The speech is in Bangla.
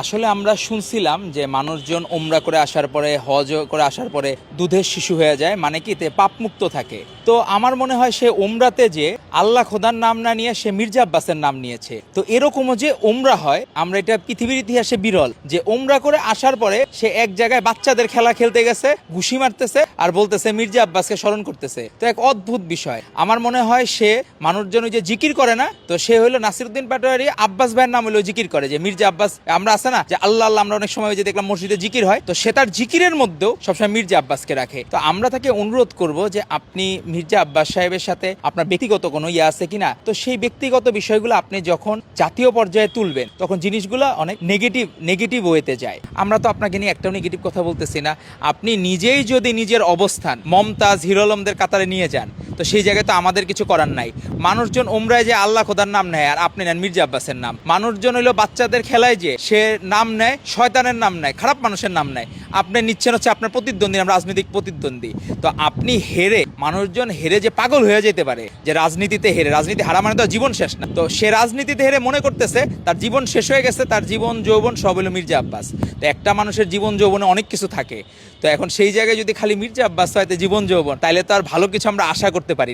আসলে আমরা শুনছিলাম যে মানুষজন ওমরা করে আসার পরে হজ করে আসার পরে দুধের শিশু হয়ে যায়, মানে কি তে পাপমুক্ত থাকে। তো আমার মনে হয় সে ওমরাতে যে আল্লাহ খোদার নাম না নিয়ে সে মির্জা আব্বাসের নাম নিয়েছে। তো এরকমও যে ওমরা হয়, আমরা এটা পৃথিবীর ইতিহাসে বিরল যে ওমরা করে আসার পরে সে এক জায়গায় বাচ্চাদের খেলা খেলতে গেছে, ঘুষি মারতেছে আর বলতেছে মির্জা আব্বাসকে স্মরণ করতেছে। তো এক অদ্ভুত বিষয়। আমার মনে হয় সে মানুষজন ওই যে জিকির করে না, তো সে হলো নাসিরউদ্দিন পাটোয়ারি আব্বাস ভাইয়ের নাম হলো জিকির করে যে মির্জা আব্বাস। আমরা আছে না যে আল্লাহ আল্লাহ, আমরা অনেক সময় যে দেখলাম মসজিদে জিকির হয়, তো সে তার জিকিরের মধ্যেও সবসময় মির্জা আব্বাসকে রাখে। তো আমরা তাকে অনুরোধ করব যে আপনি মির্জা আব্বাস সাহেবের সাথে আপনার ব্যক্তিগত কোনো আছে কিনা, তো সেই ব্যক্তিগত বিষয়গুলো আপনি যখন জাতীয় পর্যায়ে তুলবেন তখন জিনিসগুলো অনেক নেগেটিভ ওয়েতে যায়। আমরা তো আপনাকে নিয়ে একটাও নেগেটিভ কথা বলতেছি না। আপনি নিজেই যদি নিজের অবস্থান মমতাজ হিরো আলমদের কাতারে নিয়ে যান, তো সেই জায়গায় তো আমাদের কিছু করার নাই। মানুষজন ওমরায় যে আল্লাহ খোদার নাম নেয় আর আপনি নেন মির্জা আব্বাসের নাম। মানুষজন হইলো বাচ্চাদের খেলায় যে সে নাম নেয়, শয়তানের নাম নেয়, খারাপ মানুষের নাম নেয়। আপনি নিচ্ছেন হচ্ছে আপনার প্রতিদ্বন্দ্বী, আমরা রাজনৈতিক প্রতিদ্বন্দ্বী। তো আপনি হেরে, মানুষজন হেরে যে পাগল হয়ে যেতে পারে যে রাজনীতিতে হেরে, রাজনীতি হারা মানে তো জীবন শেষ না। তো সে রাজনীতিতে হেরে মনে করতেছে তার জীবন শেষ হয়ে গেছে, তার জীবন যৌবন সব হলো মির্জা আব্বাস। তো একটা মানুষের জীবন যৌবনে অনেক কিছু থাকে, তো এখন সেই জায়গায় যদি খালি মির্জা আব্বাস হয় জীবন যৌবন, তাহলে তো আর ভালো কিছু আমরা আশা করতে পারি।